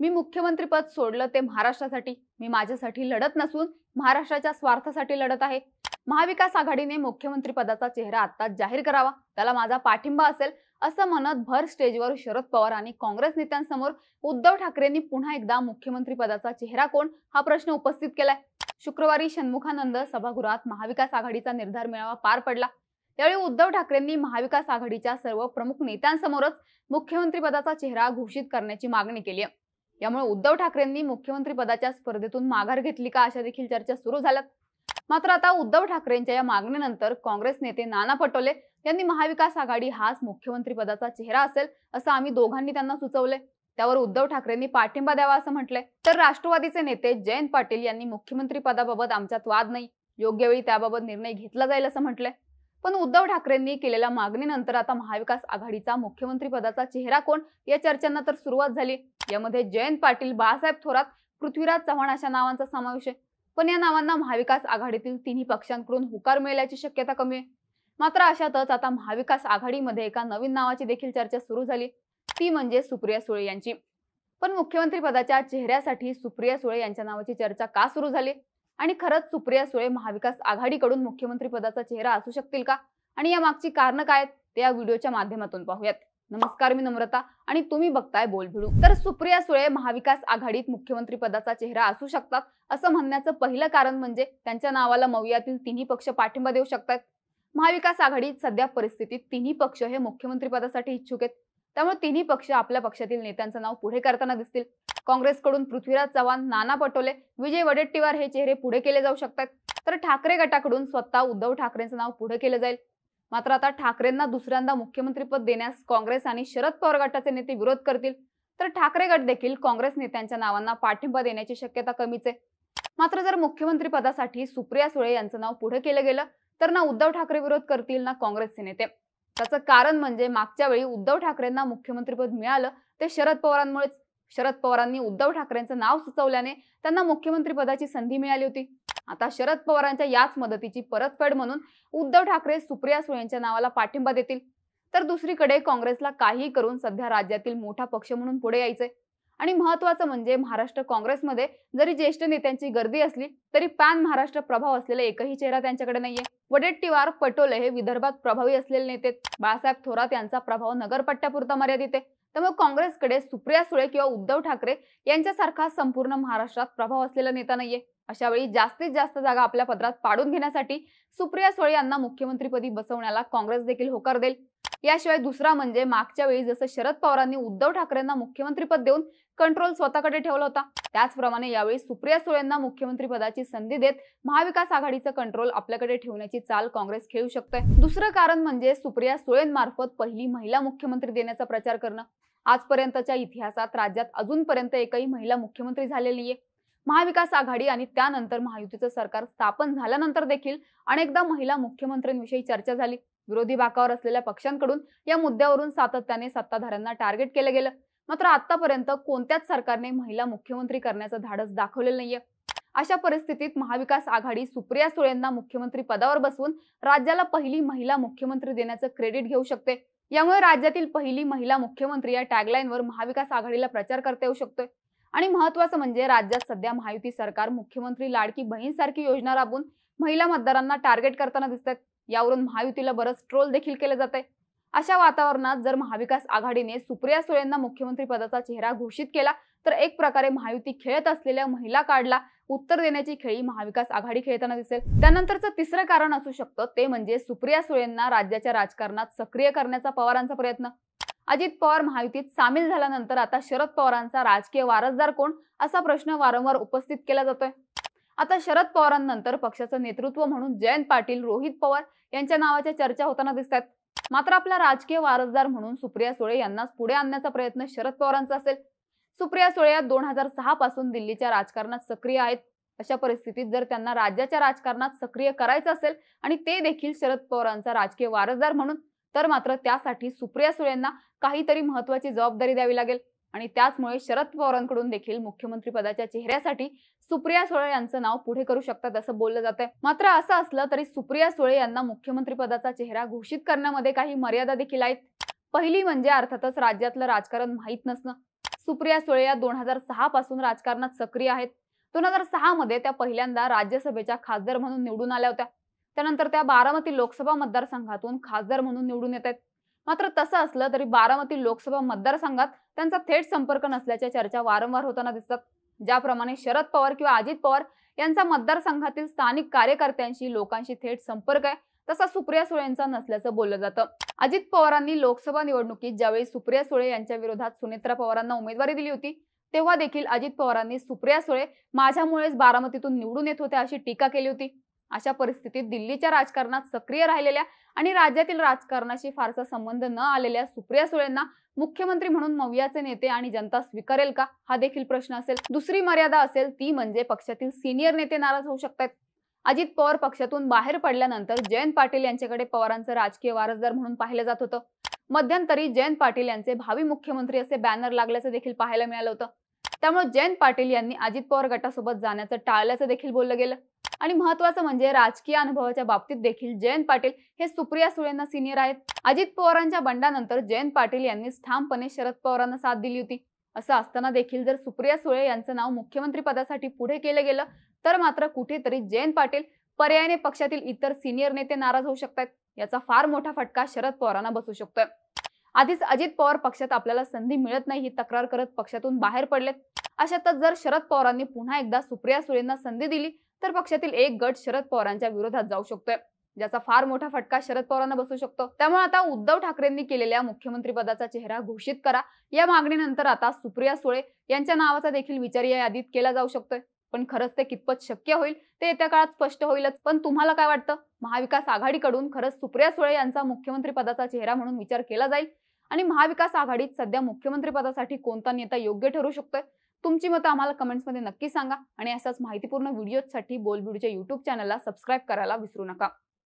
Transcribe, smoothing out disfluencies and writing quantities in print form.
मी मुख्यमंत्रीपद सोडलं ते महाराष्ट्रासाठी, मी माझ्यासाठी लढत नसून महाराष्ट्राच्या स्वार्थासाठी लढत आहे। महाविकास आघाडीने मुख्यमंत्रीपदाचा चेहरा आत्ताच जाहीर करावा, त्याला माझा पाठिंबा असेल असं म्हणत भर स्टेजवर शरद पवार आणि काँग्रेस नेत्यांसमोर उद्धव ठाकरेंनी पुन्हा एकदा मुख्यमंत्रीपदाचा चेहरा कोण हा प्रश्न उपस्थित केलाय। शुक्रवारी षण्मुखानंद सभागृहात महाविकास आघाडीचा निर्धार मेळावा पार पडला। यावेळी उद्धव ठाकरेंनी महाविकास आघाडीच्या सर्व प्रमुख नेत्यांसमोरच मुख्यमंत्रीपदाचा चेहरा घोषित करण्याची मागणी केली आहे। यामुळे उद्धव ठाकरेंनी मुख्यमंत्रीपदाच्या स्पर्धेतून माघार घेतली का अशा देखील चर्चा सुरू झाल्यात। मात्र आता उद्धव ठाकरेंच्या या मागणीनंतर काँग्रेस नेते नाना पटोले यांनी महाविकास आघाडी हाच मुख्यमंत्रीपदाचा चेहरा असेल असं आम्ही दोघांनी त्यांना सुचवले। त्यावर उद्धव ठाकरेंनी पाठिंबा द्यावा असं म्हटलंय। तर राष्ट्रवादीचे नेते जयंत पाटील यांनी मुख्यमंत्रीपदाबाबत आमच्यात वाद नाही, योग्य वेळी त्याबाबत निर्णय घेतला जाईल असं म्हटलंय। पण उद्धव ठाकरेंनी केलेल्या मागणीनंतर आता महाविकास आघाडीचा मुख्यमंत्रीपदाचा चेहरा कोण या चर्चांना तर सुरुवात झाली। यामध्ये जयंत पाटील, बाळासाहेब थोरात, पृथ्वीराज चव्हाण अशा नावांचा समावेश आहे। पण या नावांना महाविकास आघाडीतील तिन्ही पक्षांकडून होकार मिळाल्याची शक्यता कमी आहे। मात्र अशातच आता महाविकास आघाडीमध्ये एका नवीन नावाची देखील चर्चा सुरू झाली, ती म्हणजे सुप्रिया सुळे यांची। पण मुख्यमंत्रीपदाच्या चेहऱ्यासाठी सुप्रिया सुळे यांच्या नावाची चर्चा का सुरू झाली आणि खरंच सुप्रिया सुळे महाविकास आघाडीकडून मुख्यमंत्रीपदाचा चेहरा असू शकतील का आणि या मागची कारणं काय आहेत ते या व्हिडिओच्या माध्यमातून पाहूयात। नमस्कार, मी नम्रता आणि तुम्ही बघताय बोलबिडू। तर सुप्रिया सुळे महाविकास आघाडीत मुख्यमंत्रीपदाचा चेहरा असू शकतात असं म्हणण्याचं पहिलं कारण म्हणजे त्यांच्या नावाला मवियातील तिन्ही पक्ष पाठिंबा देऊ शकतात। महाविकास आघाडीत सध्या परिस्थितीत तिन्ही पक्ष हे मुख्यमंत्रीपदासाठी इच्छुक आहेत, त्यामुळे तिन्ही पक्ष आपल्या पक्षातील नेत्यांचं नाव पुढे करताना दिसतील। काँग्रेसकडून पृथ्वीराज चव्हाण, नाना पटोले, विजय वडेट्टीवार हे चेहरे पुढे केले जाऊ शकतात, तर ठाकरे गटाकडून स्वतः उद्धव ठाकरेंचं नाव पुढे केलं जाईल। मात्र आता ठाकरेंना दुसऱ्यांदा मुख्यमंत्रीपद देण्यास काँग्रेस आणि शरद पवार गटाचे नेते विरोध करतील, तर ठाकरे गट देखील काँग्रेस नेत्यांच्या नावांना पाठिंबा देण्याची शक्यता कमीच आहे। मात्र जर मुख्यमंत्रीपदासाठी सुप्रिया सुळे यांचं नाव पुढे केलं गेलं तर ना उद्धव ठाकरे विरोध करतील ना काँग्रेसचे नेते। त्याचं कारण म्हणजे मागच्या वेळी उद्धव ठाकरेंना मुख्यमंत्रीपद मिळालं ते शरद पवारांमुळेच। शरद पवारांनी उद्धव ठाकरेंचं नाव सुचवल्याने त्यांना मुख्यमंत्रीपदाची संधी मिळाली होती। आता शरद पवारांच्या याच मदतीची परतफेड म्हणून उद्धव ठाकरे सुप्रिया सुळे यांच्या नावाला पाठिंबा देतील। तर दुसरीकडे काँग्रेसला काही करून सध्या राज्यातील मोठा पक्ष म्हणून पुढे यायचंय आणि महत्त्वाचं म्हणजे महाराष्ट्र काँग्रेसमध्ये जरी ज्येष्ठ नेत्यांची गर्दी असली तरी पॅन महाराष्ट्र प्रभाव असलेला एकही चेहरा त्यांच्याकडे नाहीये। वडेट्टीवार, पटोले हे विदर्भात प्रभावी असलेले नेते, बाळासाहेब थोरात यांचा प्रभाव नगरपट्ट्यापुरता मर्यादित आहे, त्यामुळे काँग्रेसकडे सुप्रिया सुळे किंवा उद्धव ठाकरे यांच्यासारखा संपूर्ण महाराष्ट्रात प्रभाव असलेला नेता नाहीये। अशा वेळी जास्तीत जास्त जागा आपल्या पदरात पाडून घेण्यासाठी सुप्रिया सुळे यांना मुख्यमंत्रीपदी बसवण्याला काँग्रेस देखील होकार देईल। याशिवाय दुसरा म्हणजे मागच्या वेळी जसं शरद पवारांनी उद्धव ठाकरेंना मुख्यमंत्रीपद देऊन कंट्रोल स्वतःकडे ठेवला होता, त्याचप्रमाणे यावेळी सुप्रिया सुळेंना मुख्यमंत्रीपदाची संधी देत महाविकास आघाडीचं कंट्रोल आपल्याकडे ठेवण्याची चाल काँग्रेस खेळू शकते। दुसरं कारण म्हणजे सुप्रिया सुळेंमार्फत पहिली महिला मुख्यमंत्री देण्याचा प्रचार करणं। आजपर्यंतच्या इतिहासात राज्यात अजूनपर्यंत एकही महिला मुख्यमंत्री झालेली नाहीये। महाविकास आघाडी आणि त्यानंतर महायुतीचं सरकार स्थापन झाल्यानंतर देखील अनेकदा महिला मुख्यमंत्र्यांविषयी चर्चा झाली। विरोधी बाकावर असलेल्या पक्षांकडून या मुद्द्यावरून सातत्याने सत्ताधाऱ्यांना टार्गेट केलं गेलं, मात्र आतापर्यंत कोणत्याच सरकारने महिला मुख्यमंत्री करण्याचं धाडस दाखवलेलं नाहीये। अशा परिस्थितीत महाविकास आघाडी सुप्रिया सुळेंना मुख्यमंत्री पदावर बसवून राज्याला पहिली महिला मुख्यमंत्री देण्याचं क्रेडिट घेऊ शकते। यामुळे राज्यातील पहिली महिला मुख्यमंत्री या टॅगलाईनवर महाविकास आघाडीला प्रचार करता येऊ शकतोय। आणि महत्त्वाचं म्हणजे राज्यात सध्या महायुती सरकार मुख्यमंत्री लाडकी बहीण सारखी योजना राबवून महिला मतदारांना टार्गेट करताना दिसतात। यावरून महायुतीला बरंच ट्रोल देखील केलं जात आहे। अशा वातावरणात जर महाविकास आघाडीने सुप्रिया सुळेंना मुख्यमंत्री पदाचा चेहरा घोषित केला तर एक प्रकारे महायुती खेळत असलेल्या महिला कार्डला उत्तर देण्याची खेळी महाविकास आघाडी खेळताना दिसेल। त्यानंतरचं तिसरं कारण असू शकतं ते म्हणजे सुप्रिया सुळेंना राज्याच्या राजकारणात सक्रिय करण्याचा पवारांचा प्रयत्न। अजित पवार महायुतीत सामील झाल्यानंतर आता शरद पवारांचा राजकीय वारसदार कोण असा प्रश्न वारंवार उपस्थित केला जातोय। आता शरद पवारांनंतर पक्षाचं नेतृत्व म्हणून जयंत पाटील, रोहित पवार यांच्या नावाच्या चर्चा होताना दिसतात। मात्र आपला राजकीय वारसदार म्हणून सुप्रिया सुळे यांनाच पुढे आणण्याचा प्रयत्न शरद पवारांचा असेल। सुप्रिया सुळे 2006 पासून दिल्लीच्या राजकारणात सक्रिय आहेत। अशा परिस्थितीत जर त्यांना राज्याच्या राजकारणात सक्रिय करायचं असेल आणि ते देखील शरद पवारांचा राजकीय वारसदार म्हणून, तर मात्र त्यासाठी सुप्रिया सुळेंना काहीतरी महत्त्वाची जबाबदारी द्यावी लागेल आणि त्याचमुळे शरद पवारांकडून देखील मुख्यमंत्री पदाच्या चेहऱ्यासाठी सुप्रिया सुळे यांचं नाव पुढे करू शकतात असं बोललं जातंय। मात्र असं असलं तरी सुप्रिया सुळे यांना मुख्यमंत्री पदाचा चेहरा घोषित करण्यामध्ये काही मर्यादा देखील आहेत। पहिली म्हणजे अर्थातच राज्यातलं राजकारण माहीत नसणं। सुप्रिया सुळे या 2006 पासून राजकारणात सक्रिय आहेत. 2006 मध्ये त्या पहिल्यांदा राज्यसभेच्या खासदार म्हणून निवडून आल्या होत्या. त्यानंतर त्या बारामती लोकसभा मतदारसंघातून खासदार म्हणून निवडून येत आहेत. मात्र तसं असलं तरी बारामती लोकसभा मतदारसंघात त्यांचा थेट संपर्क नसल्याच्या चर्चा वारंवार होताना दिसतात. ज्याप्रमाणे शरद पवार किंवा अजित पवार यांचा मतदारसंघातील स्थानिक कार्यकर्त्यांशी लोकांशी थेट संपर्क आहे, तसा सुप्रिया सुळेंचा नसल्याचं बोललं जातं. अजित पवारांनी लोकसभा निवडणुकीत ज्यावेळी सुप्रिया सुळे यांच्या विरोधात सुनेत्रा पवारांना उमेदवारी दिली होती, तेव्हा देखील अजित पवारांनी सुप्रिया सुळे माझ्यामुळेच बारामतीतून निवडून येत होत्या अशी टीका केली होती. अशा परिस्थितीत दिल्लीच्या राजकारणात सक्रिय राहिलेल्या आणि राज्यातील राजकारणाशी फारसा संबंध न आलेल्या सुप्रिया सुळेंना मुख्यमंत्री म्हणून मवियाचे नेते आणि जनता स्वीकारेल का, हा देखील प्रश्न असेल. दुसरी मर्यादा असेल ती म्हणजे पक्षातील सिनियर नेते नाराज होऊ शकतात. अजित पवार पक्षातून बाहेर पडल्यानंतर जयंत पाटील यांच्याकडे पवारांचं राजकीय वारसदार म्हणून पाहिलं जात होतं. मध्यंतरी जयंत पाटील यांचे भावी मुख्यमंत्री असे बॅनर लागल्याचं देखील पाहायला मिळालं होतं. त्यामुळे जयंत पाटील यांनी अजित पवार गटासोबत जाण्याचं टाळल्याचं देखील बोललं गेलं. आणि महत्त्वाचं म्हणजे राजकीय अनुभवाच्या बाबतीत देखील जयंत पाटील हे सुप्रिया सुळेंना सिनियर आहेत. अजित पवारांच्या बंडानंतर जयंत पाटील यांनी ठामपणे शरद पवारांना साथ दिली होती. असं असताना देखील जर सुप्रिया सुळे यांचं नाव मुख्यमंत्री पदासाठी पुढे केलं गेलं तर मात्र कुठेतरी जयंत पाटील पर्यायाने पक्षातील इतर सिनियर नेते नाराज होऊ शकतात. याचा फार मोठा फटका शरद पवारांना बसू शकतोय. आधीच अजित पवार पक्षात आपल्याला संधी मिळत नाही ही तक्रार करत पक्षातून बाहेर पडलेत. अशातच जर शरद पवारांनी पुन्हा एकदा सुप्रिया सुळेंना संधी दिली तर पक्षातील एक गट शरद पवारांच्या विरोधात जाऊ शकतोय, ज्याचा फार मोठा फटका शरद पवारांना बसू शकतो. त्यामुळे आता उद्धव ठाकरेंनी केलेल्या मुख्यमंत्री पदाचा चेहरा घोषित करा या मागणीनंतर आता सुप्रिया सुळे यांच्या नावाचा देखील विचार या यादीत केला जाऊ शकतोय. पण खरंच ते कितपत शक्य होईल ते येत्या काळात स्पष्ट होईलच. पण तुम्हाला काय वाटतं, महाविकास आघाडीकडून खरंच सुप्रिया सुळे यांचा मुख्यमंत्री पदाचा चेहरा म्हणून विचार केला जाईल आणि महाविकास आघाडीत सध्या मुख्यमंत्री पदासाठी कोणता नेता योग्य ठरू शकतोय? तुमची मतं आम्हाला कमेंट्समध्ये नक्की सांगा आणि असाच माहितीपूर्ण व्हिडिओसाठी बोलबिडूच्या YouTube चॅनलला सबस्क्राईब करायला विसरू नका.